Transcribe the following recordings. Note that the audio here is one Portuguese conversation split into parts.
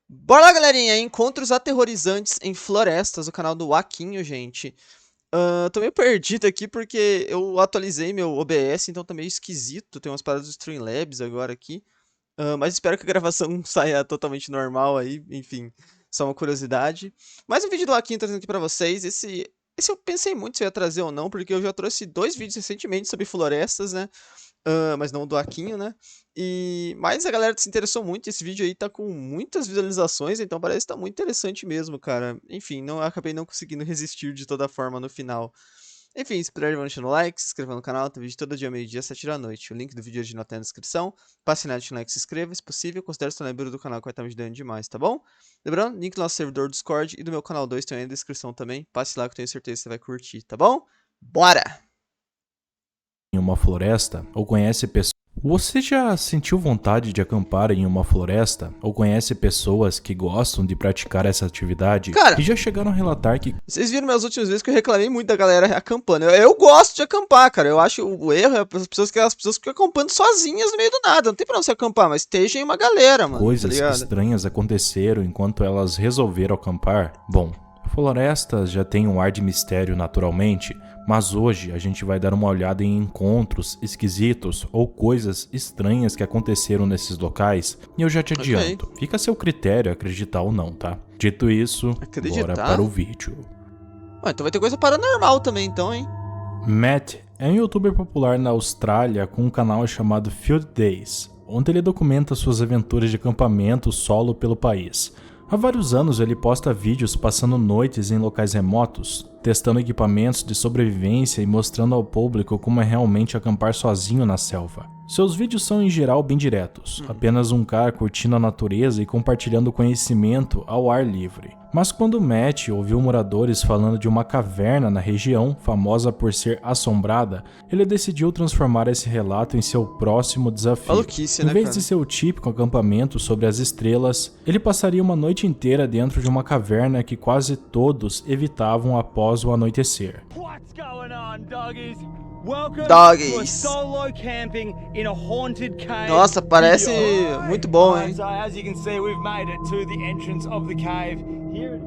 Bora lá, galerinha! Encontros aterrorizantes em florestas, o canal do Aquinho, gente. Tô meio perdido aqui porque eu atualizei meu OBS, então tá meio esquisito. Tem umas paradas do Streamlabs agora aqui. Mas espero que a gravação saia totalmente normal aí, enfim, só uma curiosidade. Mais um vídeo do Aquinho trazendo aqui pra vocês. Esse eu pensei muito se eu ia trazer ou não, porque eu já trouxe 2 vídeos recentemente sobre florestas, né? Mas não do Aquinho, né? Mas a galera se interessou muito. Esse vídeo aí tá com muitas visualizações, então parece que tá muito interessante mesmo, cara. Enfim, acabei não conseguindo resistir de toda forma no final. Enfim, se puder, deixando o like, se inscreva no canal, tem vídeo todo dia, meio-dia, 7 da noite. O link do vídeo original tá na descrição. Passe na like, se inscreva, se possível, considere se tornar membro do canal que vai estar me ajudando demais, tá bom? Lembrando, link do nosso servidor do Discord e do meu canal 2 tem aí na descrição também. Passe lá que eu tenho certeza que você vai curtir, tá bom? Bora! Em uma floresta ou conhece pessoas. Você já sentiu vontade de acampar em uma floresta ou conhece pessoas que gostam de praticar essa atividade Cara, e já chegaram a relatar que vocês viram meus últimos vídeos que eu reclamei muito da galera acampando. Eu gosto de acampar, cara. Eu acho o erro é as pessoas ficam acampando sozinhas no meio do nada. Não tem pra onde você acampar, mas esteja em uma galera, mano. coisas Tá ligado? estranhas aconteceram enquanto elas resolveram acampar? Bom, florestas já têm um ar de mistério naturalmente, mas hoje a gente vai dar uma olhada em encontros esquisitos ou coisas estranhas que aconteceram nesses locais e eu já te adianto, fica a seu critério acreditar ou não, tá? Dito isso, bora para o vídeo. Então vai ter coisa paranormal também, então, hein? Matt é um youtuber popular na Austrália com um canal chamado Field Days, onde ele documenta suas aventuras de acampamento solo pelo país. Há vários anos ele posta vídeos passando noites em locais remotos, testando equipamentos de sobrevivência e mostrando ao público como é realmente acampar sozinho na selva. Seus vídeos são em geral bem diretos, apenas um cara curtindo a natureza e compartilhando conhecimento ao ar livre. Mas quando Matt ouviu moradores falando de uma caverna na região, famosa por ser assombrada, ele decidiu transformar esse relato em seu próximo desafio. Maluquice, né, em vez cara? de seu típico acampamento sobre as estrelas, ele passaria uma noite inteira dentro de uma caverna que quase todos evitavam após o anoitecer. What's going on, doggies? Welcome Doggies. to a solo camping in a haunted cave. Nossa, parece video. muito bom, hein? So as you can see, we've made it to the entrance of the cave. Here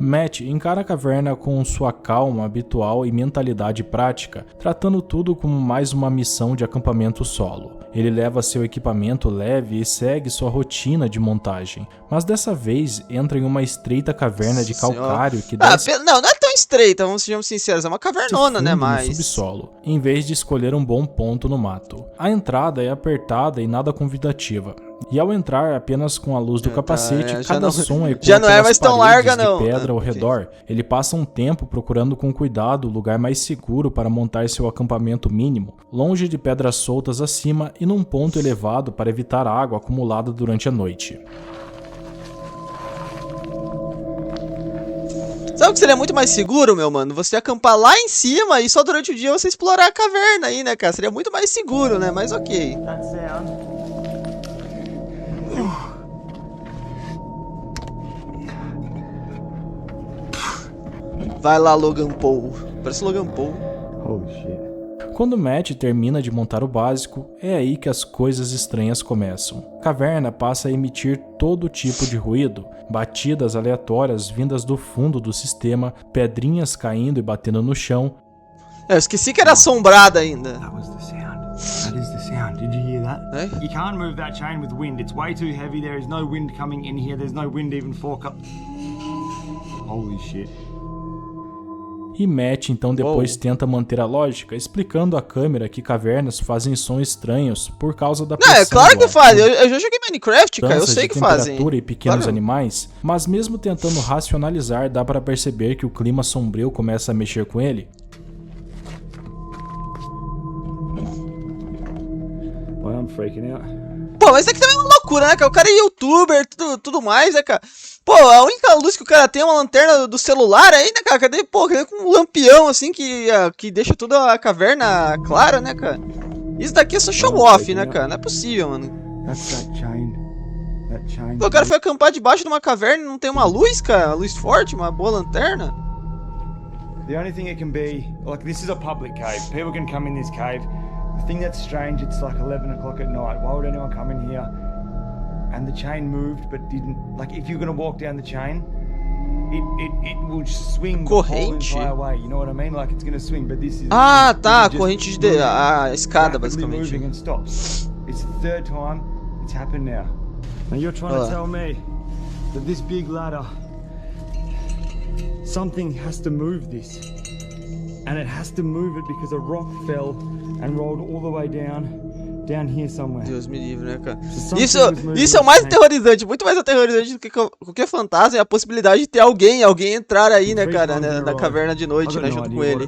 Matt encara a caverna com sua calma habitual e mentalidade prática, tratando tudo como mais uma missão de acampamento solo. Ele leva seu equipamento leve e segue sua rotina de montagem, mas dessa vez entra em uma estreita caverna de calcário que desce Não é tão estreita, sejamos sinceros. É uma cavernona, né? fundo Mas no subsolo, em vez de escolher um bom ponto no mato. A entrada é apertada e nada convidativa. E ao entrar apenas com a luz do capacete, já cada não- som ecoa já não é pelas mais tão paredes larga, não. de pedra ao Ok. redor. Ele passa um tempo procurando com cuidado o lugar mais seguro para montar seu acampamento mínimo, longe de pedras soltas acima e num ponto elevado para evitar água acumulada durante a noite. sabe o que seria muito mais seguro, meu mano? Você acampar lá em cima e só durante o dia você explorar a caverna aí, né, cara? Seria muito mais seguro, né? Mas ok. that sound. Vai lá, Logan Paul. Parece Logan Paul. Holy shit. Quando Matt termina de montar o básico, é aí que as coisas estranhas começam. A caverna passa a emitir todo tipo de ruído, batidas aleatórias vindas do fundo do sistema, pedrinhas caindo e batendo no chão. Eu esqueci que era assombrada ainda. That was the sound. That is the sound. Did you hear that? Eh? You can't move that chain with wind. It's way too heavy. There is no wind coming in here. There's no wind even for Holy shit. E Matt então depois tenta manter a lógica, explicando à câmera que cavernas fazem sons estranhos por causa da Não, pressão é claro do que ar. faz. Eu já joguei Minecraft, cara. Eu Mudanças sei de que fazem. temperatura e pequenos Claro. animais, mas mesmo tentando racionalizar, dá para perceber que o clima sombrio começa a mexer com ele. Well, I'm freaking out. Pô, mas isso aqui também é uma loucura, né, cara? O cara é youtuber, tudo mais, né, cara? Pô, a única luz que o cara tem é uma lanterna do celular aí, né, cara? Cadê, pô, cadê com um lampião, assim, que deixa toda a caverna clara, né, cara? Isso daqui é só show-off, né, cara? Não é possível, mano. That's that chain. That chain. Pô, o cara foi acampar debaixo de uma caverna e não tem uma luz, cara? Uma luz forte, uma boa lanterna? The only thing it can be, like, this is a public cave. People can come in this cave. The thing that's strange, it's like 11 o'clock at night. Why would anyone come in here and the chain moved but didn't, like if you're gonna walk down the chain, it will swing the whole Corrente? entire way. You know what I mean? Like it's gonna swing, but this is. Ah, this tá, is just corrente de moving, a escada, rapidly basicamente. moving and stops. It's the third time it's happened now. And you're trying to tell me that this big ladder, something has to move this, and it has to move it because a rock fell and rolled all the way down here somewhere. Deus me livre, né, cara? So Isso é o mais aterrorizante, muito mais aterrorizante do que qualquer fantasma, é a possibilidade de ter alguém entrar aí, né, cara, né, na caverna de noite, né, junto com ele.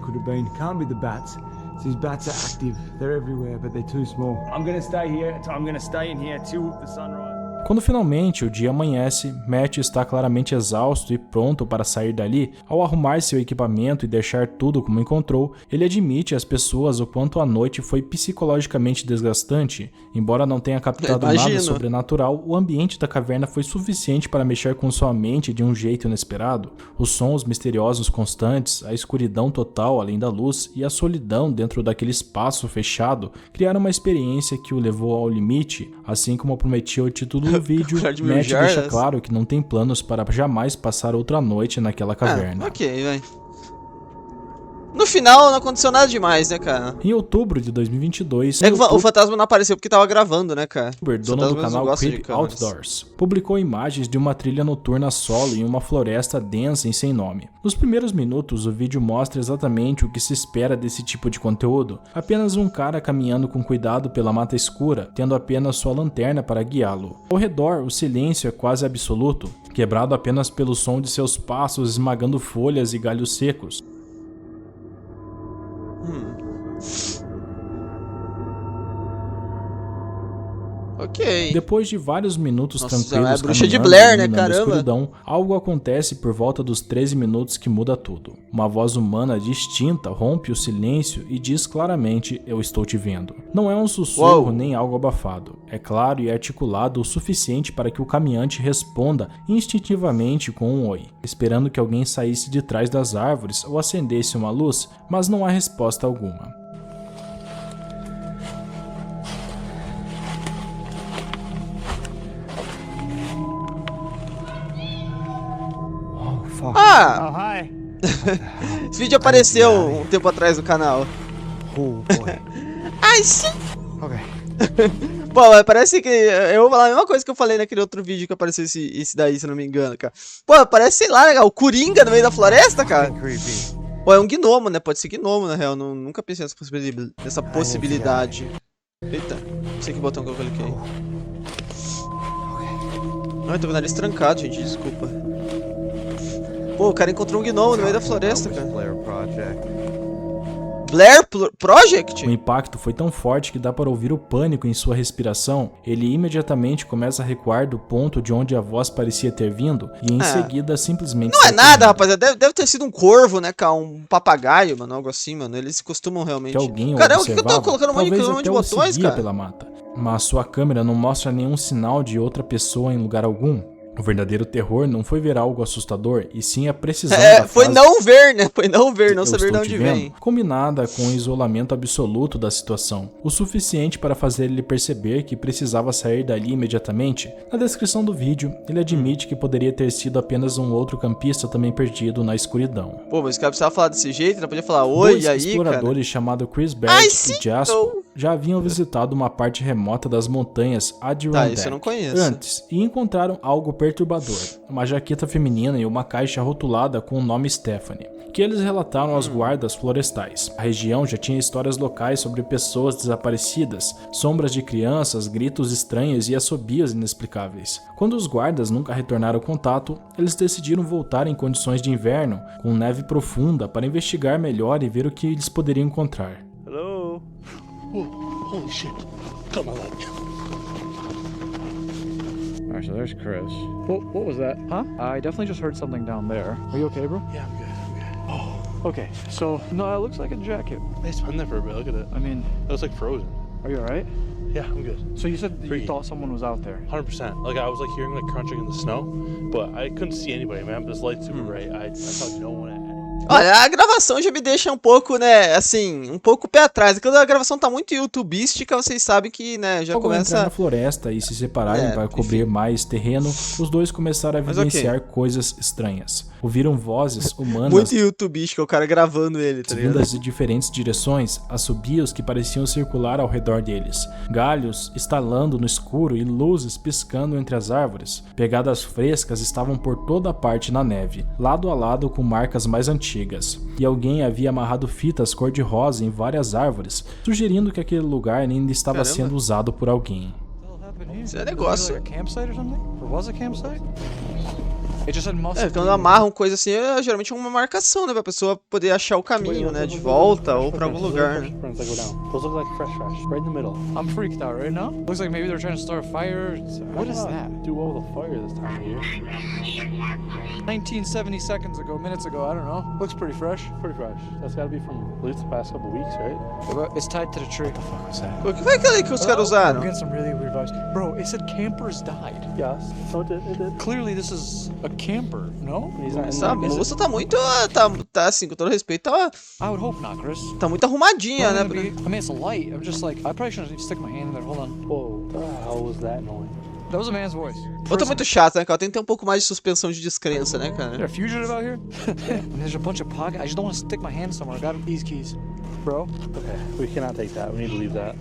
Can't be the bats. These bats are active. They're everywhere, but they're too small. I'm gonna stay here. I'm gonna stay in here till the sunrise. Quando finalmente o dia amanhece, Matt está claramente exausto e pronto para sair dali. Ao arrumar seu equipamento e deixar tudo como encontrou, ele admite às pessoas o quanto a noite foi psicologicamente desgastante. Embora não tenha captado nada sobrenatural, o ambiente da caverna foi suficiente para mexer com sua mente de um jeito inesperado. Os sons misteriosos constantes, a escuridão total além da luz e a solidão dentro daquele espaço fechado criaram uma experiência que o levou ao limite, assim como prometia o título do vídeo. Matt deixa claro que não tem planos para jamais passar outra noite naquela caverna. Ok, vai. No final não aconteceu nada demais, né, cara? Em outubro de 2022, o fantasma não apareceu porque tava gravando, né, cara? O dono do canal Creep Outdoors publicou imagens de uma trilha noturna solo em uma floresta densa e sem nome. Nos primeiros minutos, o vídeo mostra exatamente o que se espera desse tipo de conteúdo. Apenas um cara caminhando com cuidado pela mata escura, tendo apenas sua lanterna para guiá-lo. Ao redor, o silêncio é quase absoluto, quebrado apenas pelo som de seus passos esmagando folhas e galhos secos. Ok. Depois de vários minutos tranquilos é bruxa de Blair, né, na caramba? escuridão, algo acontece por volta dos 13 minutos que muda tudo. Uma voz humana distinta rompe o silêncio e diz claramente: "Eu estou te vendo". Não é um sussurro nem algo abafado. É claro e articulado o suficiente para que o caminhante responda instintivamente com um oi, esperando que alguém saísse de trás das árvores ou acendesse uma luz, mas não há resposta alguma. Ah! Oh, hi. Esse vídeo apareceu um tempo atrás no canal. Oh, boy. Ai, sim! Okay. Pô, parece que... Eu vou falar a mesma coisa que eu falei naquele outro vídeo que apareceu esse daí, se eu não me engano, cara. Pô, parece, sei lá, legal, o Coringa no meio da floresta, cara. Pô, é um gnomo, né? Pode ser gnomo, na real. Nunca pensei nessa possibilidade. Eita, não sei que botão que eu cliquei. Ai, tô com o nariz trancado, gente, desculpa. Pô, o cara encontrou um gnomo no meio da floresta, cara. Blair Project? O impacto foi tão forte que dá para ouvir o pânico em sua respiração. Ele imediatamente começa a recuar do ponto de onde a voz parecia ter vindo e em seguida simplesmente... Não é nada, rapaziada. Deve ter sido um corvo, né, cara? Um papagaio, mano, algo assim, mano. Eles costumam realmente... Caramba, o que eu tô colocando um monte de botões, cara? Pela mata. Mas sua câmera não mostra nenhum sinal de outra pessoa em lugar algum. O verdadeiro terror não foi ver algo assustador, e sim a precisão da foi frase, não ver, né? Foi não ver, não saber de onde vem. Combinada com o isolamento absoluto da situação, o suficiente para fazer ele perceber que precisava sair dali imediatamente. Na descrição do vídeo, ele admite que poderia ter sido apenas um outro campista também perdido na escuridão. Pô, mas o cara precisava falar desse jeito, não podia falar oi, e aí, exploradores chamados Chris Berg e Jasper já haviam visitado uma parte remota das montanhas Adirondack isso eu não conheço. Antes e encontraram algo perturbador, uma jaqueta feminina e uma caixa rotulada com o nome Stephanie, que eles relataram aos guardas florestais. A região já tinha histórias locais sobre pessoas desaparecidas, sombras de crianças, gritos estranhos e assobios inexplicáveis. Quando os guardas nunca retornaram ao contato, eles decidiram voltar em condições de inverno, com neve profunda, para investigar melhor e ver o que eles poderiam encontrar. Hello? Whoa, holy shit. Cut my leg. Alright, so there's Chris. What was that? Huh? I definitely just heard something down there. Are you okay, bro? Yeah, I'm good. Oh, Okay, so, no, it looks like a jacket. it's been there for a bit. Look at it. I mean, It looks like frozen. are you alright? Yeah, I'm good. So you said that you Freaky. thought someone was out there. 100%. Like, I was, like, hearing, like, crunching in the snow, but I couldn't see anybody, man. But this light's super bright. I thought no one... Olha, a gravação já me deixa um pouco, né, assim, um pouco pé atrás. Quando a gravação tá muito youtubística, vocês sabem que, né, já Ao entrar começa... na floresta e se separarem para cobrir enfim. mais terreno, os dois começaram a Mas vivenciar coisas estranhas. Ouviram vozes humanas Muito youtubística, o cara gravando ele, tá ligado? vindas de diferentes direções, assobios que pareciam circular ao redor deles, galhos estalando no escuro e luzes piscando entre as árvores. Pegadas frescas estavam por toda parte na neve, lado a lado com marcas mais antigas, e alguém havia amarrado fitas cor-de-rosa em várias árvores, sugerindo que aquele lugar ainda estava Caramba. sendo usado por alguém. Isso é negócio. Like a campsite or something? Or was a campsite? It just said must Quando be. amarram coisa assim, geralmente é uma marcação, né? Pra pessoa poder achar o caminho, né? De volta ou pra algum lugar, né? Those look like fresh, right in the middle. I'm freaked out right now. Looks like maybe they're trying to start a fire. What is that? Do well with a fire this time of year. 1970 seconds ago, minutes ago, I don't know. Looks pretty fresh. Pretty fresh. That's gotta be from at least the past couple weeks, right? It's tied to the tree. What's that? O que foi aquele que os caras usaram? I'm getting some really weird vibes. Bro, it said campers died. Yes. No, it did. Clearly this is a camper, no? He's not in Essa there. moça tá muito, tá assim, com todo respeito, I would hope not, Chris. tá muito arrumadinha, né? I mean, it's light. I'm just like, I probably shouldn't stick my hand in there. Hold on. Whoa, the hell was that noise? That was a man's voice. Ou tá muito chato, né, cara? Tem que ter um pouco mais de suspensão de descrença, né, Is there cara? a fugitive out here? I mean, there's a bunch of pockets. I just don't want to stick my hand somewhere. I got these keys. Bro, Okay, we cannot take that. We need to leave that.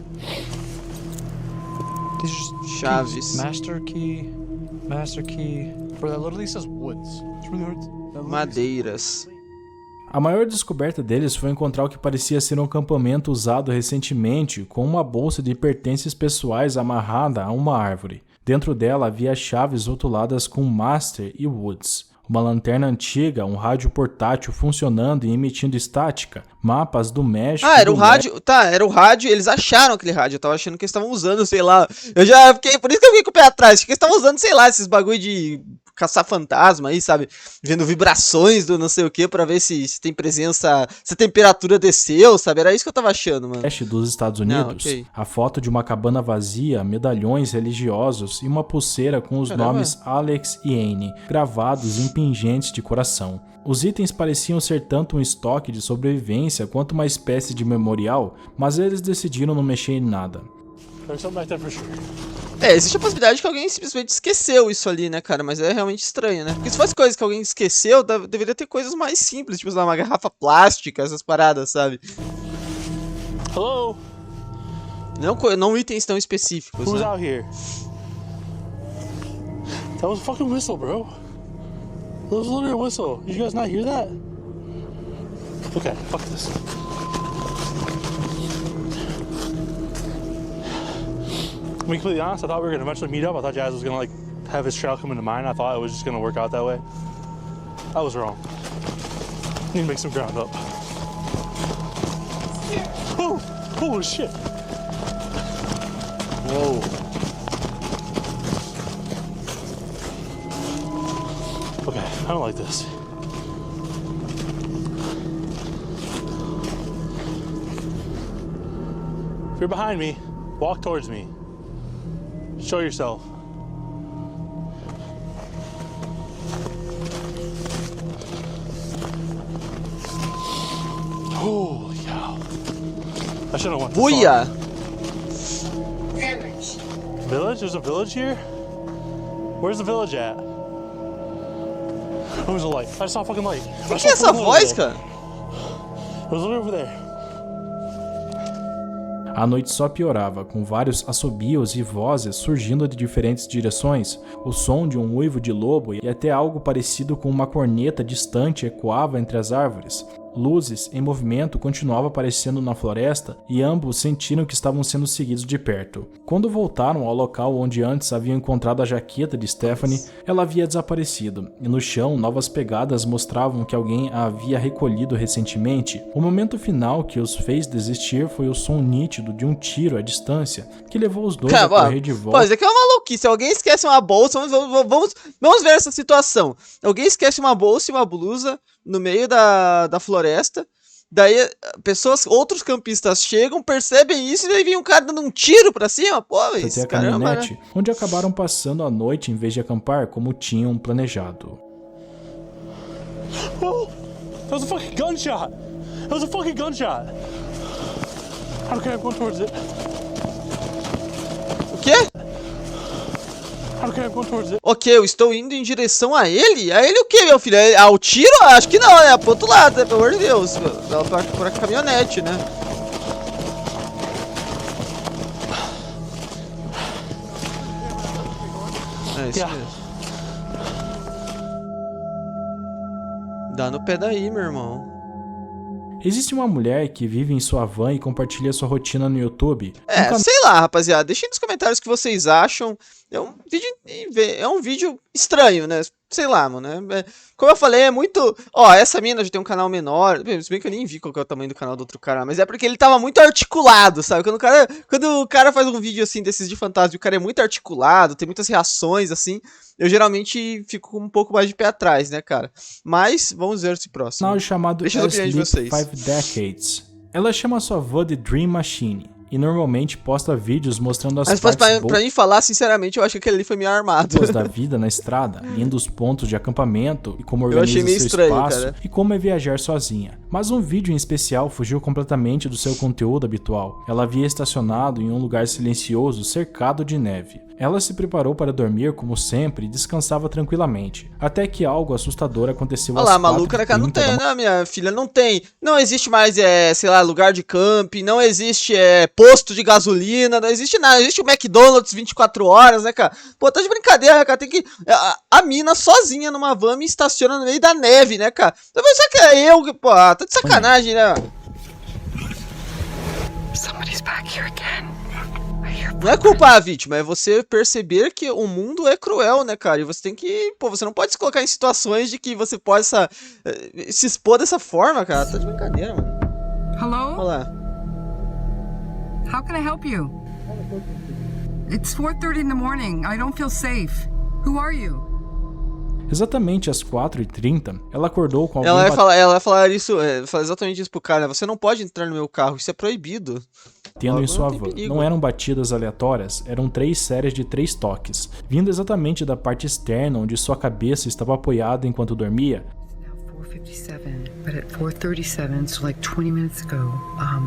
these are just Chaves. keys. Master key. Bro, that literally says woods. It's really hard. That literally Madeiras. A maior descoberta deles foi encontrar o que parecia ser um acampamento usado recentemente com uma bolsa de pertences pessoais amarrada a uma árvore. Dentro dela havia chaves rotuladas com Master e Woods, uma lanterna antiga, um rádio portátil funcionando e emitindo estática, mapas do México. Ah, era o do rádio. Tá, era o rádio. Eles acharam aquele rádio. Eu tava achando que eles estavam usando, sei lá. Eu já fiquei. Por isso que eu fiquei com o pé atrás. Acho que eles estavam usando, sei lá, esses bagulho de caçar fantasma aí, sabe? Vendo vibrações do não sei o que pra ver se tem presença. Se a temperatura desceu, sabe? Era isso que eu tava achando, mano. Leste dos Estados Unidos, Não, ok. a foto de uma cabana vazia, medalhões religiosos e uma pulseira com os Caramba. nomes Alex e Anne gravados em pingentes de coração. Os itens pareciam ser tanto um estoque de sobrevivência quanto uma espécie de memorial, mas eles decidiram não mexer em nada. There's something back there for sure. Existe a possibilidade que alguém simplesmente esqueceu isso ali, né, cara? Mas é realmente estranho, né? Porque se fosse coisa que alguém esqueceu, deveria ter coisas mais simples, tipo usar uma garrafa plástica, essas paradas, sabe? Hello? Não itens tão específicos, Who's né? out here? That was a fucking whistle, bro. That was literally a whistle. Did you guys not hear that? Okay, fuck this. To be completely honest, I thought we were gonna eventually meet up. I thought Jazz was gonna like have his trail come into mine. I thought it was just gonna work out that way. I was wrong. Need to make some ground up. Oh, holy shit. Whoa. Okay, I don't like this. If you're behind me, walk towards me. Show yourself. Holy cow. I should have went this Buia! far. Village? There's a village here? Where's the village at? Where's the light? I saw a fucking light. O que é essa voz, cara? It was over there. A noite só piorava, com vários assobios e vozes surgindo de diferentes direções. O som de um uivo de lobo e até algo parecido com uma corneta distante ecoava entre as árvores. Luzes em movimento continuavam aparecendo na floresta e ambos sentiram que estavam sendo seguidos de perto. Quando voltaram ao local onde antes haviam encontrado a jaqueta de Stephanie, ela havia desaparecido, e no chão novas pegadas mostravam que alguém a havia recolhido recentemente. O momento final que os fez desistir foi o som nítido de um tiro à distância, que levou os dois a correr de volta. Pô, isso aqui é uma maluquice. Alguém esquece uma bolsa, vamos ver essa situação. Alguém esquece uma bolsa e uma blusa no meio da floresta, daí outros campistas chegam, percebem isso e daí vem um cara dando um tiro pra cima, pô, Até isso, a caramba, caminhonete, né? onde acabaram passando a noite em vez de acampar como tinham planejado. Oh, That was a fucking gunshot. That was a fucking gunshot. Okay, I'm going towards it. O quê? Okay, I'm going towards it. Ok, eu estou indo em direção a ele? A ele o quê, meu filho? Ao tiro? Acho que não, né? Pro outro lado, né? Pelo amor de Deus. Pra caminhonete, né? É isso Yeah. mesmo. Dá no pé daí, meu irmão. Existe uma mulher que vive em sua van e compartilha sua rotina no YouTube. Sei lá, rapaziada. Deixem nos comentários o que vocês acham. É um vídeo estranho, né? Sei lá, mano. Como eu falei, é muito... Ó, essa mina já tem um canal menor. Se bem que eu nem vi qual que é o tamanho do canal do outro cara. Mas é porque ele tava muito articulado, sabe? Quando o cara faz um vídeo assim, desses de fantasma, e o cara é muito articulado, tem muitas reações, assim... Eu geralmente fico com um pouco mais de pé atrás, né, cara? Mas, vamos ver esse próximo. Canal chamado Deixa as opiniões de vocês. 5 Decades. Ela chama sua van de Dream Machine e normalmente posta vídeos mostrando as Mas partes pra mim falar, sinceramente, eu acho que aquele ali foi meio armado. boas da vida na estrada, indo os pontos de acampamento e como Eu achei organiza meio seu estranho, espaço cara. e como é viajar sozinha. Mas um vídeo em especial fugiu completamente do seu conteúdo habitual. Ela havia estacionado em um lugar silencioso cercado de neve. Ela se preparou para dormir como sempre e descansava tranquilamente, até que algo assustador aconteceu Olha às lá, maluca, né, cara? Não 4h30 tem, da né, minha filha? Não tem. Não existe mais, sei lá, lugar de camping, não existe, posto de gasolina, não existe nada. Existe o McDonald's 24 horas, né, cara? Pô, tá de brincadeira, cara. Tem que... A mina sozinha numa van me estaciona no meio da neve, né, cara? Então, você que é eu, pô, tá de sacanagem, né? Somebody's back here again. Não é culpar a vítima, é você perceber que o mundo é cruel, né, cara? E você tem que... Pô, você não pode se colocar em situações de que você possa se expor dessa forma, cara. Tá de brincadeira, mano. Hello? Olha lá. How can I help you? It's 4:30 in the morning. I don't feel safe. Who are you? Exatamente às 4h30, ela acordou com alguém Ela vai falar isso, falar exatamente isso pro cara, né? Você não pode entrar no meu carro, isso é proibido. batendo em sua não tem van. perigo. Não eram batidas aleatórias, eram 3 séries de 3 toques, vindo exatamente da parte externa onde sua cabeça estava apoiada enquanto dormia. Now 4:57, but at 4:37, so like 20 minutes ago,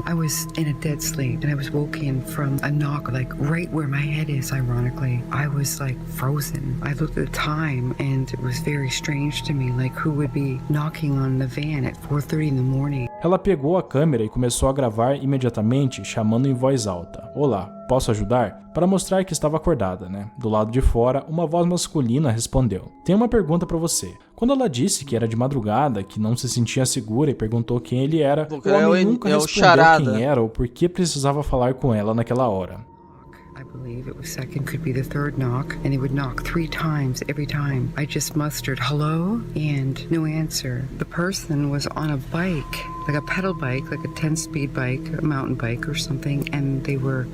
I was in a dead sleep and I was woken from a knock, like right where my head is, ironically. I was like frozen. I looked at the time and it was very strange to me, like who would be knocking on the van at 4:30 in the morning. Ela pegou a câmera e começou a gravar imediatamente, chamando em voz alta: "Olá, posso ajudar?" Para mostrar que estava acordada, né? Do lado de fora, uma voz masculina respondeu: "Tenho uma pergunta para você." Quando ela disse que era de madrugada, que não se sentia segura e perguntou quem ele era, Pô, o cara, homem é o nunca é o respondeu charada. quem era ou por que precisava falar com ela naquela hora. I believe it was second, could be the third knock, and he would knock 3 times every time. I just mustered hello and no answer. The person was on a bike, like a pedal bike, like a 10-speed bike, a mountain bike or something, and they were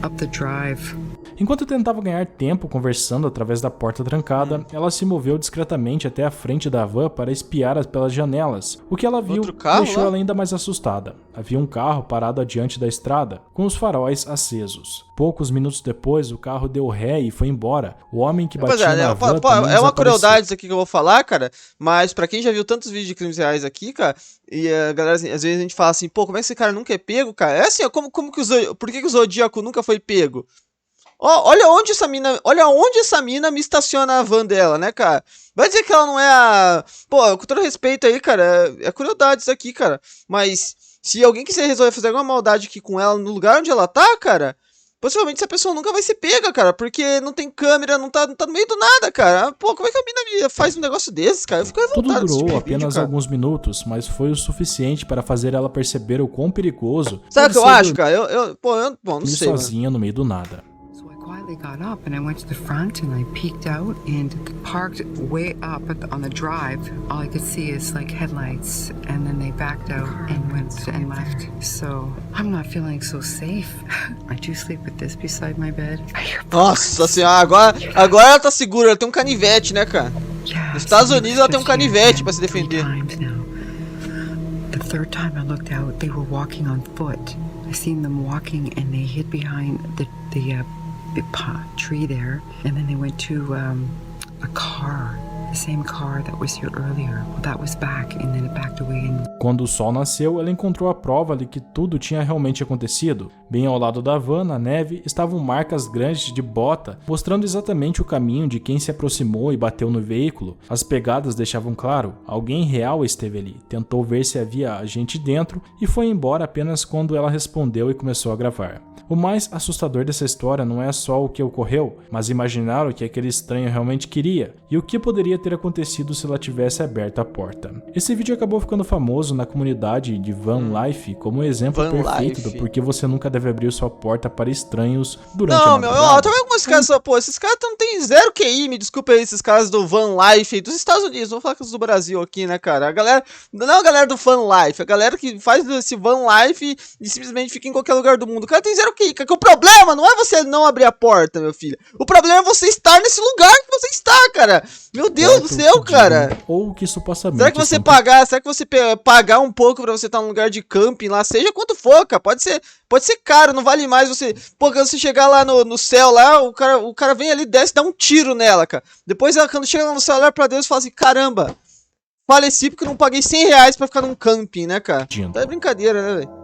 up the drive. Enquanto tentava ganhar tempo conversando através da porta trancada, ela se moveu discretamente até a frente da van para espiar pelas janelas. O que ela viu Outro carro deixou lá? ela ainda mais assustada. Havia um carro parado adiante da estrada, com os faróis acesos. Poucos minutos depois, o carro deu ré e foi embora. O homem que batia Rapaziada, na van pô, também é uma desapareceu. crueldade isso aqui que eu vou falar, cara, mas pra quem já viu tantos vídeos de crimes reais aqui, cara, e a galera, assim, às vezes a gente fala assim, pô, como é que esse cara nunca é pego, cara? É assim, ó, por que o Zodíaco nunca foi pego? Ó, olha onde essa mina me estaciona a van dela, né, cara? Vai dizer que ela não é a... Pô, com todo respeito aí, cara, é crueldade isso aqui, cara. Mas se alguém quiser resolver fazer alguma maldade aqui com ela no lugar onde ela tá, cara, possivelmente essa pessoa nunca vai ser pega, cara, porque não tem câmera, não tá no meio do nada, cara. Pô, como é que a mina faz um negócio desses, cara? Eu fico Tudo revoltado durou desse tipo de vídeo, apenas cara. alguns minutos, mas foi o suficiente para fazer ela perceber o quão perigoso Sabe o que eu pode ser acho, cara? Bom, não dormir sei, mano. sozinha no meio do nada. So I quietly got up and I went to the front and I peeked out and parked way up on the drive. All I could see is like headlights, and then they backed out and went and left. So I'm not feeling so safe. I do sleep with this beside my bed. I hear Nossa senhora, agora ela tá segura, ela tem um canivete, né, cara? Yeah, Nos Estados so Unidos ela tem um it's just canivete here pra se again, 3 defender. times now. The third time I looked out, they were walking on foot. I seen them walking and they hid behind the big tree there, and then they went to a car. the same car that was here earlier. Well, that was back, and then it backed away and Quando o sol nasceu, ela encontrou a prova de que tudo tinha realmente acontecido. Bem ao lado da van, na neve, estavam marcas grandes de bota, mostrando exatamente o caminho de quem se aproximou e bateu no veículo. As pegadas deixavam claro, alguém real esteve ali, tentou ver se havia gente dentro e foi embora apenas quando ela respondeu e começou a gravar. O mais assustador dessa história não é só o que ocorreu, mas imaginar o que aquele estranho realmente queria e o que poderia ter acontecido se ela tivesse aberto a porta. Esse vídeo acabou ficando famoso na comunidade de Van Life como um exemplo perfeito do porquê você nunca deve abrir sua porta para estranhos durante a madrugada. Não, meu, tô vendo com esses caras, pô, esses caras não tem zero QI, me desculpa aí, esses caras do Van Life dos Estados Unidos, vamos falar com os do Brasil aqui, né, cara? A galera, não a galera do Van Life, a galera que faz esse Van Life e simplesmente fica em qualquer lugar do mundo. O cara tem zero QI, que o problema não é você não abrir a porta, meu filho. O problema é você estar nesse lugar que você está, cara. Meu Deus do céu, cara. Ou que supostamente será que você pagar um pouco pra você estar num lugar de camping lá, seja quanto for, cara, pode ser caro, não vale mais você, pô, quando você chegar lá no céu lá, o cara vem ali, desce, dá um tiro nela, cara. Depois ela, quando chega lá no céu, olha pra Deus e fala assim, caramba, faleci porque não paguei R$100 pra ficar num camping, né, cara? É brincadeira, né, velho?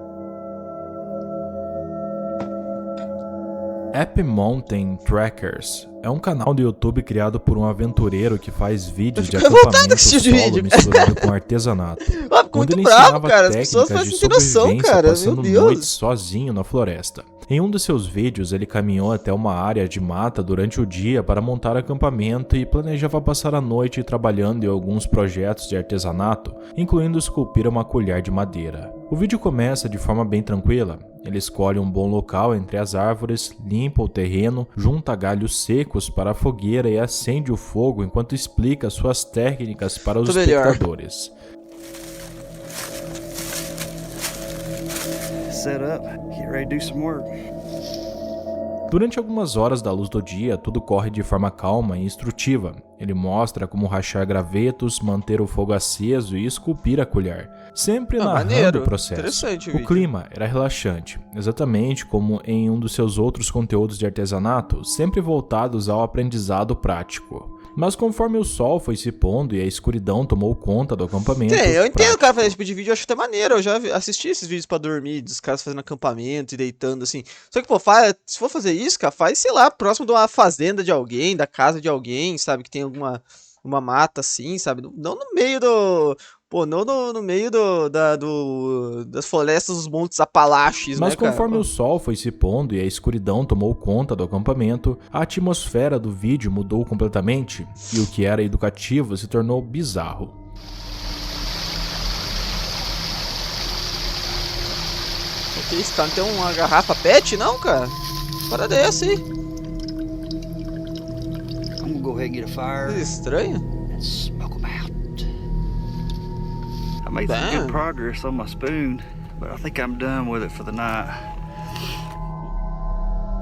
App Mountain Trackers é um canal do YouTube criado por um aventureiro que faz vídeos de acampamento solo misturado com artesanato. Muito bravo, cara. As pessoas fazem sem noção, cara. Meu Deus. Noites sozinho na floresta. Em um dos seus vídeos, ele caminhou até uma área de mata durante o dia para montar acampamento e planejava passar a noite trabalhando em alguns projetos de artesanato, incluindo esculpir uma colher de madeira. O vídeo começa de forma bem tranquila. Ele escolhe um bom local entre as árvores, limpa o terreno, junta galhos secos para a fogueira e acende o fogo enquanto explica suas técnicas para os espectadores. Set up, get ready to do some work. Durante algumas horas da luz do dia, tudo corre de forma calma e instrutiva. Ele mostra como rachar gravetos, manter o fogo aceso e esculpir a colher, sempre narrando o processo. O clima era relaxante, exatamente como em um dos seus outros conteúdos de artesanato, sempre voltados ao aprendizado prático. Mas conforme o sol foi se pondo e a escuridão tomou conta do acampamento... eu entendo o cara fazer esse tipo de vídeo, eu acho até maneiro. Eu já assisti esses vídeos pra dormir, dos caras fazendo acampamento e deitando, assim. Só que, pô, se for fazer isso, cara, faz, sei lá, próximo de uma fazenda de alguém, da casa de alguém, sabe? Que tem uma mata, assim, sabe? Não no meio do... Pô, não no meio das florestas dos Montes Apalaches, mas né, cara? Mas conforme o sol foi se pondo e a escuridão tomou conta do acampamento, a atmosfera do vídeo mudou completamente e o que era educativo se tornou bizarro. O que é isso, cara? Não tem uma garrafa pet, não, cara? Parada é essa aí? I'm gonna go ahead and get a fire. Que estranho. And smoke 'em out. I made some good progress on my spoon, but I think I'm done with it for the night.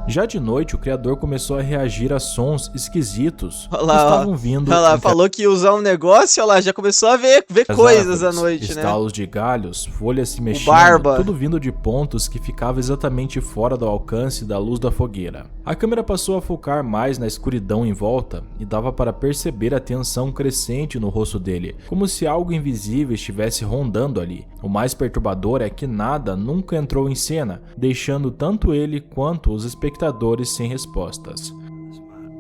Já de noite, o criador começou a reagir a sons esquisitos que estavam vindo... Olha lá, falou que ia usar um negócio, olha lá, já começou a ver coisas à noite, né? Estalos de galhos, folhas se mexendo, tudo vindo de pontos que ficavam exatamente fora do alcance da luz da fogueira. A câmera passou a focar mais na escuridão em volta e dava para perceber a tensão crescente no rosto dele, como se algo invisível estivesse rondando ali. O mais perturbador é que nada nunca entrou em cena, deixando tanto ele quanto os espectadores sem respostas.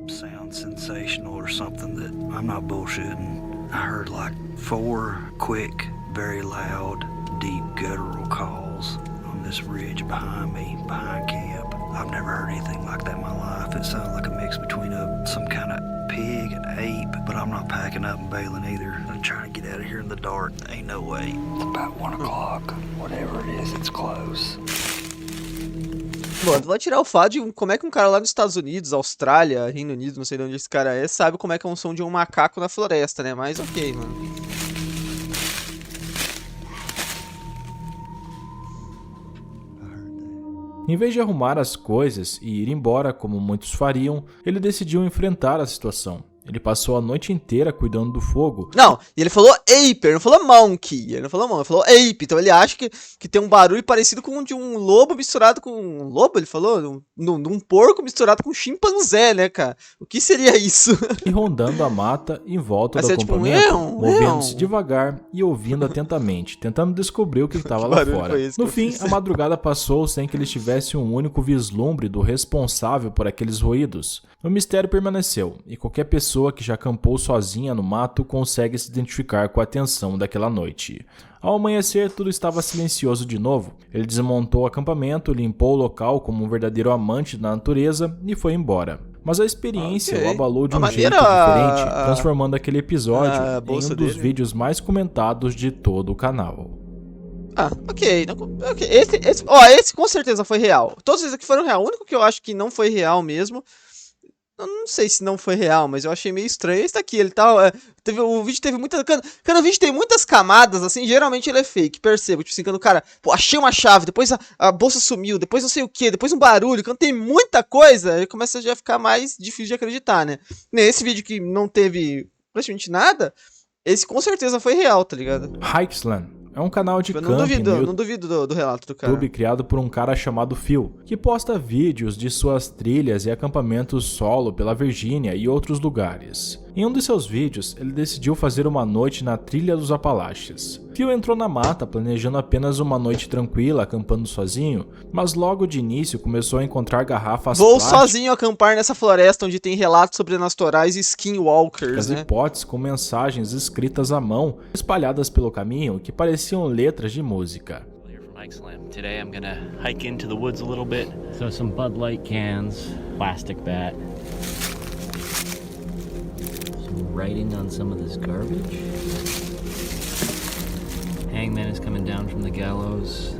Sound sensational or something that I'm not bullshitting. I heard like 4 quick, very loud, deep guttural calls on this ridge behind me, behind camp. I've never heard anything like that in my life. It sounded like a mix between some kind of pig and ape, but I'm not packing up and bailing either. I'm trying to get out of here in the dark. Ain't no way. It's about 1 o'clock. Whatever it is, it's close. Mano, tu vai tirar o fato de como é que um cara lá nos Estados Unidos, Austrália, Reino Unido, não sei de onde esse cara é, sabe como é que é um som de um macaco na floresta, né? Mas ok, mano. Em vez de arrumar as coisas e ir embora como muitos fariam, ele decidiu enfrentar a situação. Ele passou a noite inteira cuidando do fogo. Não, e ele falou ape, ele não falou monkey, ele não falou monkey, ele falou ape, então ele acha que tem um barulho parecido com o de um lobo misturado com um lobo, ele falou? Um porco misturado com um chimpanzé, né, cara? O que seria isso? E rondando a mata em volta Mas do é tipo acampamento, movendo-se devagar e ouvindo atentamente, tentando descobrir o que estava lá barulho fora. foi esse que No eu fim, fiz? a madrugada passou sem que eles tivessem um único vislumbre do responsável por aqueles ruídos. O mistério permaneceu, e qualquer pessoa que já acampou sozinha no mato consegue se identificar com a tensão daquela noite. Ao amanhecer, tudo estava silencioso de novo. Ele desmontou o acampamento, limpou o local como um verdadeiro amante da natureza e foi embora. Mas a experiência o abalou de um jeito diferente, transformando aquele episódio em um dos vídeos mais comentados de todo o canal. Ah, ok. Ok. Esse com certeza foi real. Todos esses aqui foram real. O único que eu acho que não foi real mesmo. Eu não sei se não foi real, mas eu achei meio estranho. Esse daqui, ele tá. O vídeo teve muita. Quando o vídeo tem muitas camadas, assim, geralmente ele é fake. Percebo. Tipo assim, quando o cara. Pô, achei uma chave, depois a bolsa sumiu, depois não sei o que, depois um barulho. Quando tem muita coisa, ele começa já a ficar mais difícil de acreditar, né? Nesse vídeo que não teve praticamente nada, esse com certeza foi real, tá ligado? Hikesland é um canal de camping não duvido do relato do cara. YouTube criado por um cara chamado Phil, que posta vídeos de suas trilhas e acampamentos solo pela Virgínia e outros lugares. Em um de seus vídeos, ele decidiu fazer uma noite na Trilha dos Apalaches. Phil entrou na mata planejando apenas uma noite tranquila, acampando sozinho, mas logo de início começou a encontrar garrafas Vou plásticas sozinho acampar nessa floresta onde tem relatos sobrenaturais e skinwalkers, né? e potes com mensagens escritas à mão, espalhadas pelo caminho, que pareciam letras de música. Today I'm gonna hike into the woods a little bit. So some Bud Light cans, plastic bat. Some writing on some of this garbage. Hangman is coming down from the gallows.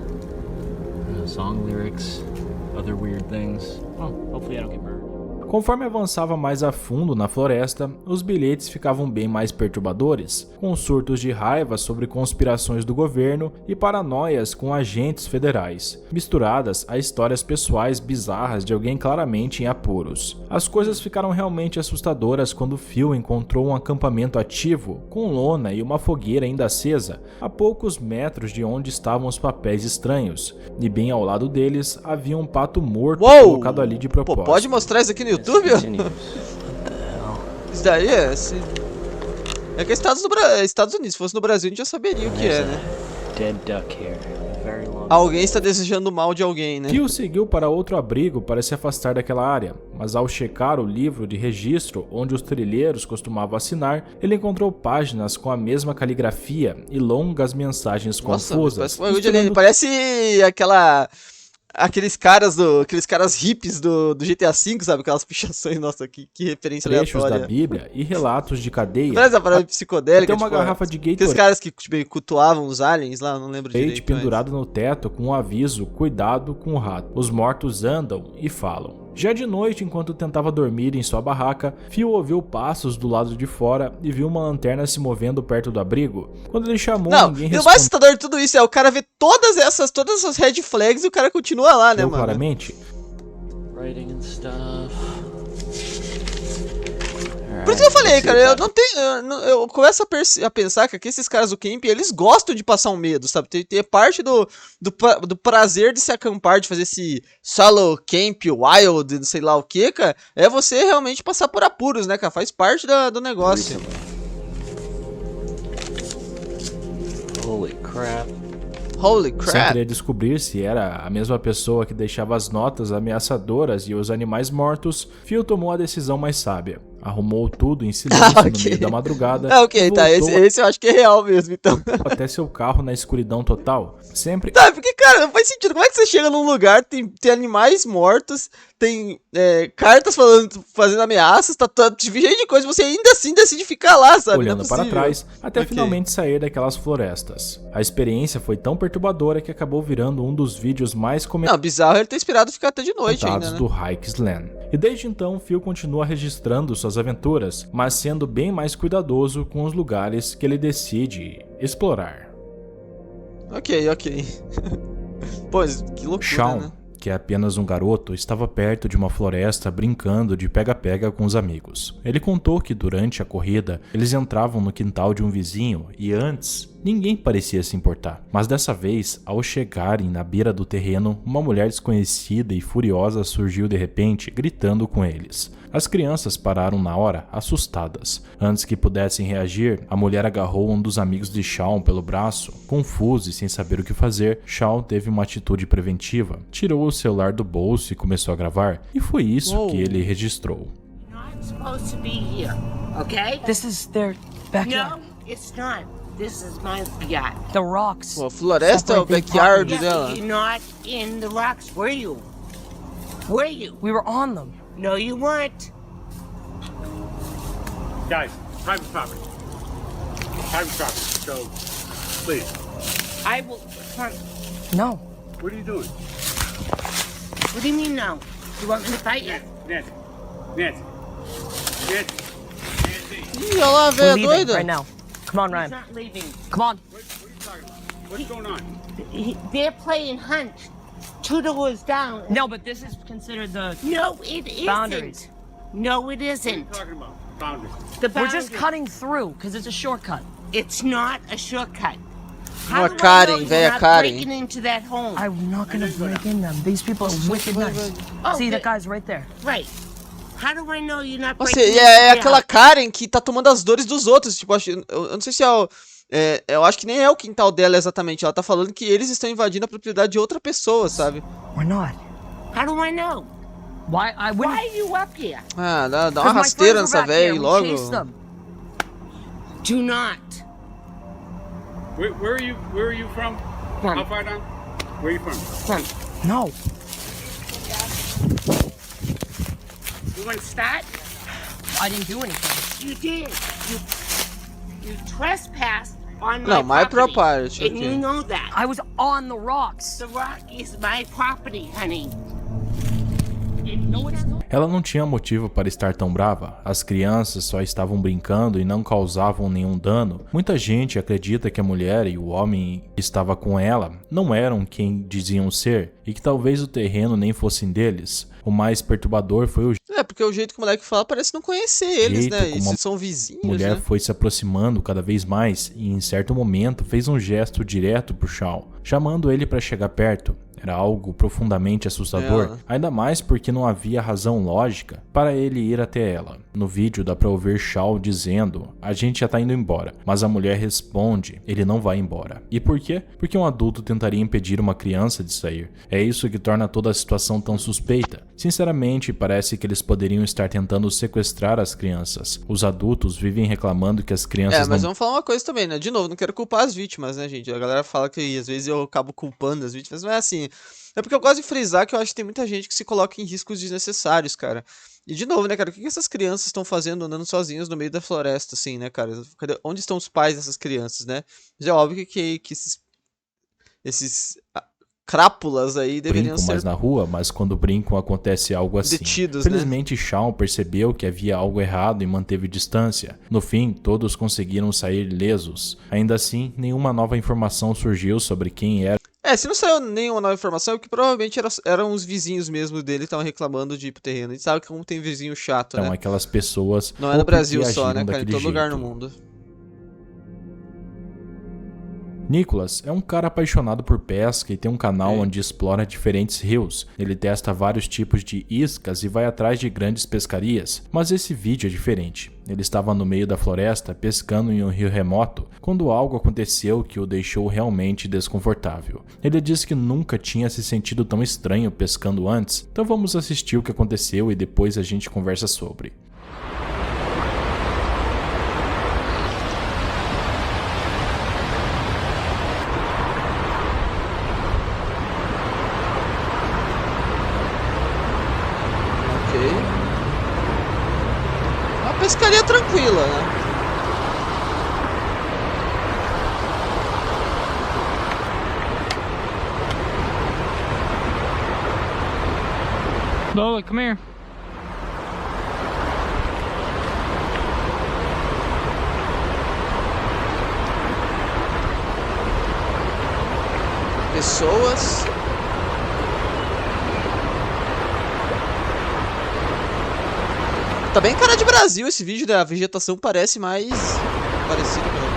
Song lyrics, other weird things. Oh, hopefully I don't get burned. Conforme avançava mais a fundo na floresta, os bilhetes ficavam bem mais perturbadores, com surtos de raiva sobre conspirações do governo e paranoias com agentes federais, misturadas a histórias pessoais bizarras de alguém claramente em apuros. As coisas ficaram realmente assustadoras quando Phil encontrou um acampamento ativo, com lona e uma fogueira ainda acesa, a poucos metros de onde estavam os papéis estranhos, e bem ao lado deles havia um pato morto colocado ali de propósito. Pô, pode mostrar isso aqui no YouTube? Isso daí é... É que é Estados Unidos. Se fosse no Brasil, a gente já saberia o que é, né? Alguém está desejando mal de alguém, né? Phil seguiu para outro abrigo para se afastar daquela área, mas ao checar o livro de registro onde os trilheiros costumavam assinar, ele encontrou páginas com a mesma caligrafia e longas mensagens confusas. Parece aqueles caras hippies do GTA V, sabe? Aquelas pichações, nossa, que referência trechos aleatória. da Bíblia e relatos de cadeia. Parece a parada psicodélica. Tem uma garrafa de Gatorade. Aqueles caras que cultuavam os aliens lá, não lembro direito. Pendurado no teto com um aviso: cuidado com o rato. Os mortos andam e falam. Já de noite, enquanto tentava dormir em sua barraca, Phil ouviu passos do lado de fora e viu uma lanterna se movendo perto do abrigo. Quando ele chamou, ninguém respondeu. O mais assustador de tudo isso é o cara ver todas essas red flags e o cara continua lá, né, mano? Claramente. Writing and stuff. Por isso que eu falei, cara, eu começo a pensar que aqui esses caras do camp, eles gostam de passar um medo, sabe? Tem parte do prazer de se acampar, de fazer esse solo camp wild, não sei lá o que, cara, é você realmente passar por apuros, né, cara? Faz parte do negócio. Holy crap. Sem querer descobrir se era a mesma pessoa que deixava as notas ameaçadoras e os animais mortos, Phil tomou a decisão mais sábia. Arrumou tudo em silêncio no meio da madrugada. Tá, esse eu acho que é real mesmo, então. Até seu carro na escuridão total. Sempre. Tá, porque, cara, não faz sentido. Como é que você chega num lugar, tem animais mortos, tem cartas fazendo ameaças, tá cheio de coisa, você ainda assim decide ficar lá, sabe? Olhando para trás, até finalmente sair daquelas florestas. A experiência foi tão perturbadora que acabou virando um dos vídeos mais comentados. Não, bizarro ele ter esperado ficar até de noite ainda, né? Do Hikesland. E desde então, Phil continua registrando suas aventuras, mas sendo bem mais cuidadoso com os lugares que ele decide explorar. Ok. Pô, que loucura, Sean né? que é apenas um garoto, estava perto de uma floresta brincando de pega-pega com os amigos. Ele contou que durante a corrida eles entravam no quintal de um vizinho e antes ninguém parecia se importar. Mas dessa vez, ao chegarem na beira do terreno, uma mulher desconhecida e furiosa surgiu de repente, gritando com eles. As crianças pararam na hora, assustadas. Antes que pudessem reagir, a mulher agarrou um dos amigos de Shawn pelo braço. Confuso e sem saber o que fazer, Shawn teve uma atitude preventiva. Tirou o celular do bolso e começou a gravar. E foi isso que ele registrou. Not supposed to be here, okay? This is their backyard. No, it's not. This is my backyard. The rocks. Pô, a floresta é o backyard dela. You're not in the rocks, were you? Were you? We were on them. No, you weren't. Guys, private property. Private property. So, please. I will. Come. No. What are you doing? What do you mean no? You want me to fight you? Nancy. Nancy. Nancy. Nancy. Ih, olha lá, a We're velha leaving doida. right now. Come on, He's Ryan. not leaving. Come on. What are you talking about? What's going on? They're playing hunt. 2 doors down. No, but this is considered the. No, it isn't. Boundaries. No, it What are isn't. you talking about? Boundaries. The We're just boundary- cutting through because it's a shortcut. It's not a shortcut. Uma How do I Karen, know you're velha not Karen. breaking into that home? I'm not gonna break in them. These people are wicked nice. Oh, See, that the- guy's right there. Right. How do I know you're not Nossa, breaking e into é their aquela house? Karen que tá tomando as dores dos outros. Tipo, eu não sei se é o. Eu acho que nem é o quintal dela exatamente. Ela tá falando que eles estão invadindo a propriedade de outra pessoa, sabe? We're not. How do I know? Why? I Why wouldn't. are you up here? Ah, dá uma 'Cause my rasteira friends were nessa back here. velha e We logo. chased them. Do not. Where are you from? Come. How far down? Where are you from? Come. No. You want to start? I didn't do anything. You did. You trespassed on my Não, my property. property, And okay. you know that. I was on the rocks. The rock is my property, honey. No, it's not. Ela não tinha motivo para estar tão brava. As crianças só estavam brincando e não causavam nenhum dano. Muita gente acredita que a mulher e o homem que estava com ela não eram quem diziam ser e que talvez o terreno nem fossem deles. O mais perturbador foi o Porque o jeito que o moleque fala parece não conhecer eles, Jeito né? como Eles são vizinhos, A mulher né? foi se aproximando cada vez mais e, em certo momento, fez um gesto direto pro Shawn, chamando ele para chegar perto. Era algo profundamente assustador, Ela. ainda mais porque não havia razão lógica para ele ir até ela. No vídeo dá pra ouvir Shawn dizendo: "A gente já tá indo embora", mas a mulher responde: "Ele não vai embora". E por quê? Porque um adulto tentaria impedir uma criança de sair. É isso que torna toda a situação tão suspeita. Sinceramente, parece que eles poderiam estar tentando sequestrar as crianças. Os adultos vivem reclamando que as crianças Mas não vamos falar uma coisa também, né? De novo, não quero culpar as vítimas, né, gente? A galera fala que às vezes eu acabo culpando as vítimas, não é assim. É porque eu gosto de frisar que eu acho que tem muita gente que se coloca em riscos desnecessários, cara. E de novo, né, cara? O que essas crianças estão fazendo andando sozinhas no meio da floresta, assim, né, cara? Onde estão os pais dessas crianças, né? Mas é óbvio que esses crápulas aí deveriam brincam mais ser na rua, mas quando brincam acontece algo assim. detidos, né? Felizmente, Shawn percebeu que havia algo errado e manteve distância. No fim, todos conseguiram sair ilesos. Ainda assim, nenhuma nova informação surgiu sobre quem era. Se não saiu nenhuma nova informação, é que provavelmente eram os vizinhos mesmo dele que estavam reclamando de ir pro terreno. A gente sabe que como tem vizinho chato, Então, né? aquelas pessoas. Não é ou no porque Brasil só, agiram né, cara? Em daquele todo lugar no jeito. mundo. Nicholas é um cara apaixonado por pesca e tem um canal É. onde explora diferentes rios. Ele testa vários tipos de iscas e vai atrás de grandes pescarias. Mas esse vídeo é diferente. Ele estava no meio da floresta pescando em um rio remoto quando algo aconteceu que o deixou realmente desconfortável. Ele disse que nunca tinha se sentido tão estranho pescando antes, então vamos assistir o que aconteceu e depois a gente conversa sobre. Ok. Uma pescaria tranquila, né? Lola, come here. Pessoas. Tá bem cara de Brasil esse vídeo, né? A vegetação parece mais parecida com ela.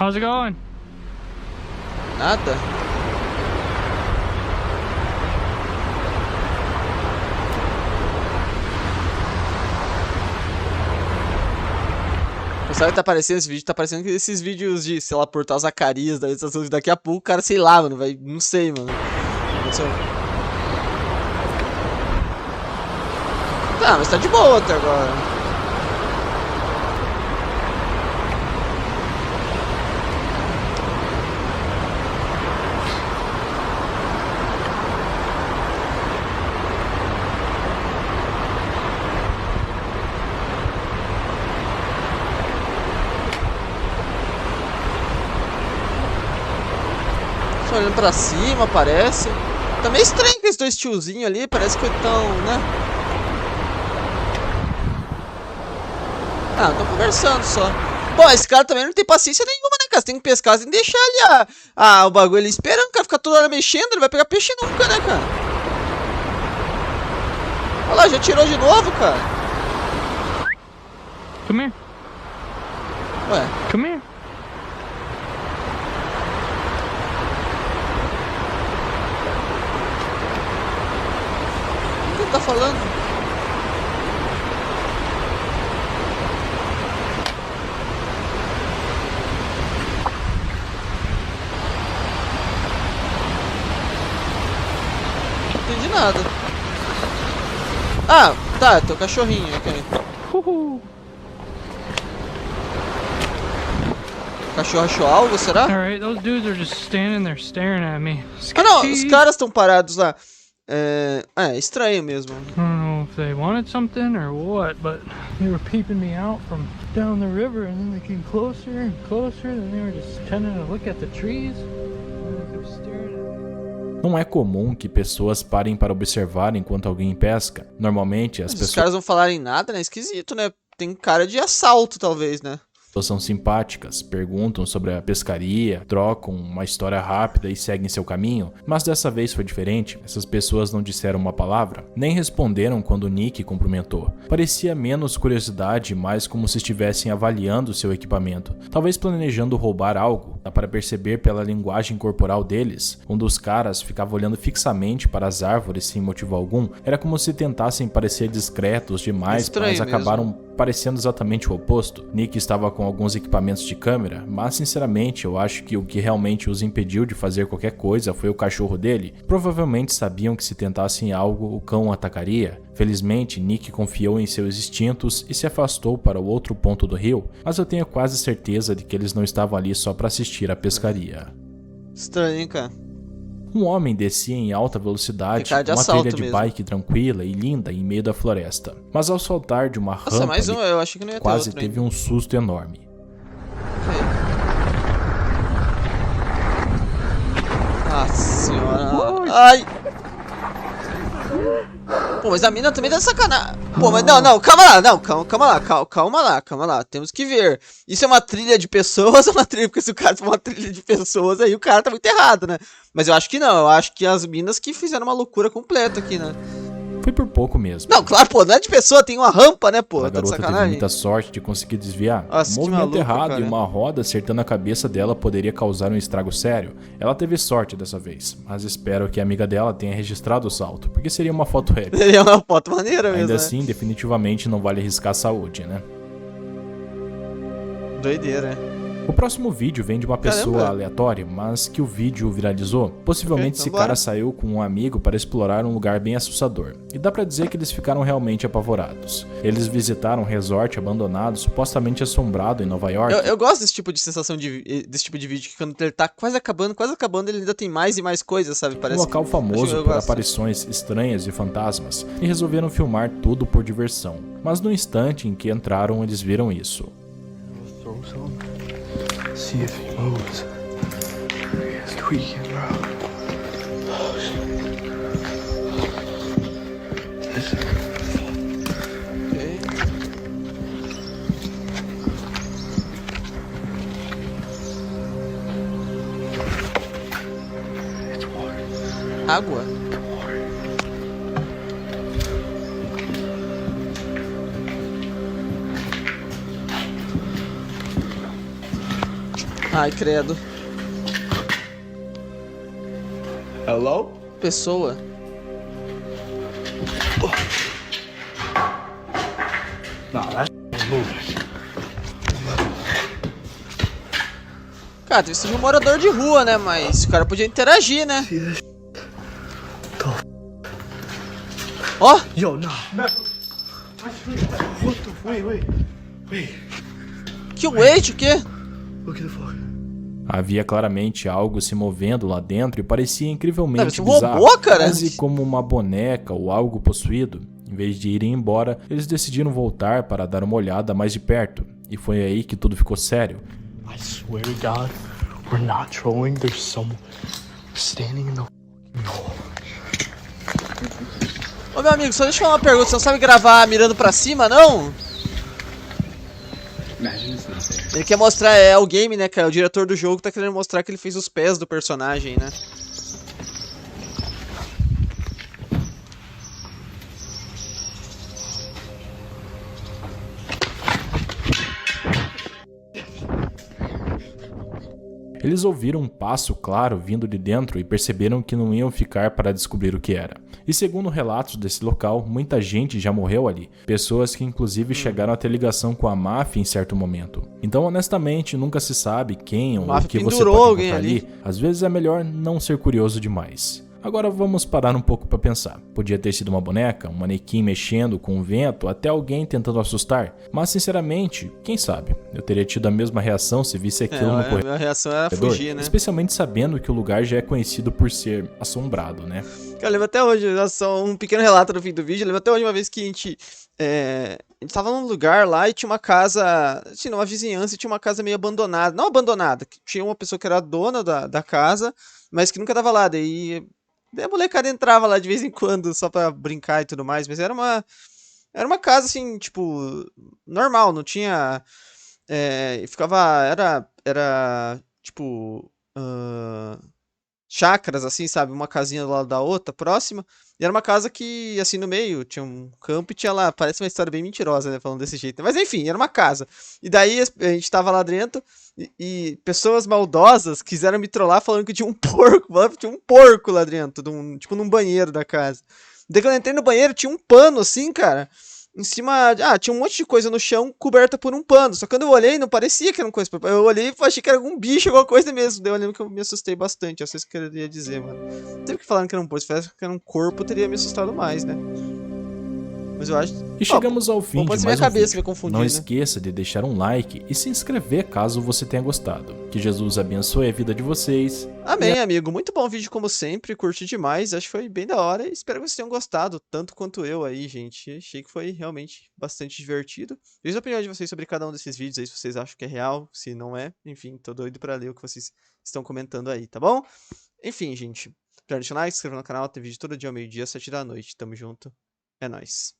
How's it going? Nada. Sabe o que tá aparecendo esse vídeo? Tá parecendo que esses vídeos de, sei lá, Portal Zacarias, da estação, daqui a pouco o cara, sei lá, mano, vai, não sei, mano. Tá, mas tá de boa até agora. Só olhando pra cima, parece. Tá meio estranho com esses dois tiozinhos ali, parece que tão, né? Ah, tão conversando só. Bom, esse cara também não tem paciência nenhuma, né, cara? Você tem que pescar, você tem que deixar ali o bagulho ali esperando, o cara ficar toda hora mexendo, ele vai pegar peixe nunca, né, cara? Olha lá, já tirou de novo, cara. Come here. Ué. Come here. O que ele tá falando? Não entendi nada. Ah, tá, teu cachorrinho, ok. Cachorro achou algo, será? Alright, those dudes are just standing there staring at me. Ah não, os caras estão parados lá. É estranho mesmo. I don't know if they wanted something or what, but they were peeping me out from down the river, and then they came closer and closer, and they were just tending to look at the trees. And they kept staring at me. Não é comum que pessoas parem para observar enquanto alguém pesca. Normalmente as pessoas... Os caras não falarem nada, né? Esquisito, né? Tem cara de assalto, talvez, né? São simpáticas, perguntam sobre a pescaria, trocam uma história rápida e seguem seu caminho, mas dessa vez foi diferente. Essas pessoas não disseram uma palavra, nem responderam quando Nick cumprimentou. Parecia menos curiosidade, mais como se estivessem avaliando seu equipamento, talvez planejando roubar algo. Dá para perceber pela linguagem corporal deles. Um dos caras ficava olhando fixamente para as árvores sem motivo algum. Era como se tentassem parecer discretos demais, mas acabaram parecendo exatamente o oposto. Nick estava com alguns equipamentos de câmera, mas sinceramente eu acho que o que realmente os impediu de fazer qualquer coisa foi o cachorro dele. Provavelmente sabiam que se tentassem algo, o cão atacaria. Felizmente, Nick confiou em seus instintos e se afastou para o outro ponto do rio, mas eu tenho quase certeza de que eles não estavam ali só para assistir à pescaria. Estranho, hein, cara? Um homem descia em alta velocidade, uma trilha de bike tranquila e linda em meio da floresta. Mas ao saltar de uma rampa, mais um, eu achei que não ia ter quase outro teve um susto enorme. Nossa senhora. Ai! Pô, mas a mina também tá sacanagem. Pô, mas não, calma lá, não, calma lá, temos que ver. Isso é uma trilha de pessoas ou uma trilha? Porque se o cara for uma trilha de pessoas, aí o cara tá muito errado, né? Mas eu acho que não, eu acho que as minas que fizeram uma loucura completa aqui, né? Foi por pouco mesmo. Não, claro, pô, não é de pessoa, tem uma rampa, né, pô? A garota teve muita sorte de conseguir desviar. Nossa, um movimento maluco, errado cara. E uma roda acertando a cabeça dela poderia causar um estrago sério. Ela teve sorte dessa vez, mas espero que a amiga dela tenha registrado o salto, porque seria uma foto épica. Seria uma foto maneira mesmo. Ainda né? assim, definitivamente não vale arriscar a saúde, né? Doideira, né? O próximo vídeo vem de uma pessoa aleatória, mas que o vídeo viralizou. Possivelmente esse cara saiu com um amigo para explorar um lugar bem assustador. E dá pra dizer que eles ficaram realmente apavorados. Eles visitaram um resort abandonado, supostamente assombrado em Nova York. Eu gosto desse tipo de sensação, desse tipo de vídeo, que quando ele tá quase acabando, ele ainda tem mais e mais coisas, sabe? Parece Um local famoso por gosto. aparições estranhas de fantasmas. E resolveram filmar tudo por diversão. Mas no instante em que entraram, eles viram isso. See if he moves. He's tweaking, bro. Oh, shit. Listen. Okay. It's water. Água? The Ai, credo. Hello? Pessoa. Nah, that moving. Cara, deve ser um morador de rua, né? Mas o cara podia interagir, né? Ó! Yo, nah. What the? Wait. Que wait, o quê? Look at the fuck. Havia claramente algo se movendo lá dentro e parecia incrivelmente Deve ser um bizarro, robô, cara. quase como uma boneca ou algo possuído. Em vez de irem embora, eles decidiram voltar para dar uma olhada mais de perto. E foi aí que tudo ficou sério. I swear to God, we're not trolling. There's someone standing in the hole. Ô meu amigo, só deixa eu falar uma pergunta, você não sabe gravar mirando pra cima, não? Ele quer mostrar, é o game, né, cara? O diretor do jogo tá querendo mostrar que ele fez os pés do personagem, né? Eles ouviram um passo claro vindo de dentro e perceberam que não iam ficar para descobrir o que era. E segundo relatos desse local, muita gente já morreu ali. Pessoas que inclusive chegaram a ter ligação com a máfia em certo momento. Então honestamente nunca se sabe quem ou o que você pode encontrar ali. Às vezes é melhor não ser curioso demais. Agora vamos parar um pouco para pensar. Podia ter sido uma boneca, um manequim mexendo com o vento, até alguém tentando assustar. Mas sinceramente, quem sabe? Eu teria tido a mesma reação se visse aquilo no corredor. A reação era fugir, né? Especialmente sabendo que o lugar já é conhecido por ser assombrado, né? Eu lembro até hoje, só um pequeno relato no fim do vídeo. Eu lembro até hoje uma vez que a gente tava num lugar lá e tinha uma casa, assim, numa vizinhança, e tinha uma casa meio abandonada. Não abandonada, que tinha uma pessoa que era dona da casa, mas que nunca tava lá. Daí a molecada entrava lá de vez em quando só pra brincar e tudo mais, mas era uma casa assim, tipo, normal, não tinha. Era tipo. Chácaras, assim, sabe? Uma casinha do lado da outra, próxima. E era uma casa que, assim, no meio tinha um campo e tinha lá. Parece uma história bem mentirosa, né? Falando desse jeito. Mas enfim, era uma casa. E daí a gente tava lá dentro e pessoas maldosas quiseram me trollar falando que tinha um porco. Tinha um porco lá dentro, tipo num banheiro da casa. Daí quando eu entrei no banheiro, tinha um pano, assim, cara. Em cima. Tinha um monte de coisa no chão coberta por um pano. Só que quando eu olhei, não parecia que era uma coisa. Eu olhei e achei que era algum bicho, alguma coisa mesmo. Daí eu lembro que eu me assustei bastante. Eu sei o que eu queria dizer, mano. Não teve que falar que era um porco. Se falasse que era um corpo, eu teria me assustado mais, né? Mas eu acho. E chegamos ao fim de mais minha cabeça vídeo. me confundir, Não né? esqueça de deixar um like e se inscrever caso você tenha gostado. Que Jesus abençoe a vida de vocês. Amém, amigo. Muito bom vídeo como sempre. Curti demais. Acho que foi bem da hora. E espero que vocês tenham gostado, tanto quanto eu aí, gente. Achei que foi realmente bastante divertido. Deixe a opinião de vocês sobre cada um desses vídeos aí, se vocês acham que é real, se não é. Enfim, tô doido pra ler o que vocês estão comentando aí, tá bom? Enfim, gente. Já deixa o like, se inscreva no canal. Tem vídeo todo dia ao meio-dia, 7 da noite. Tamo junto. É nóis.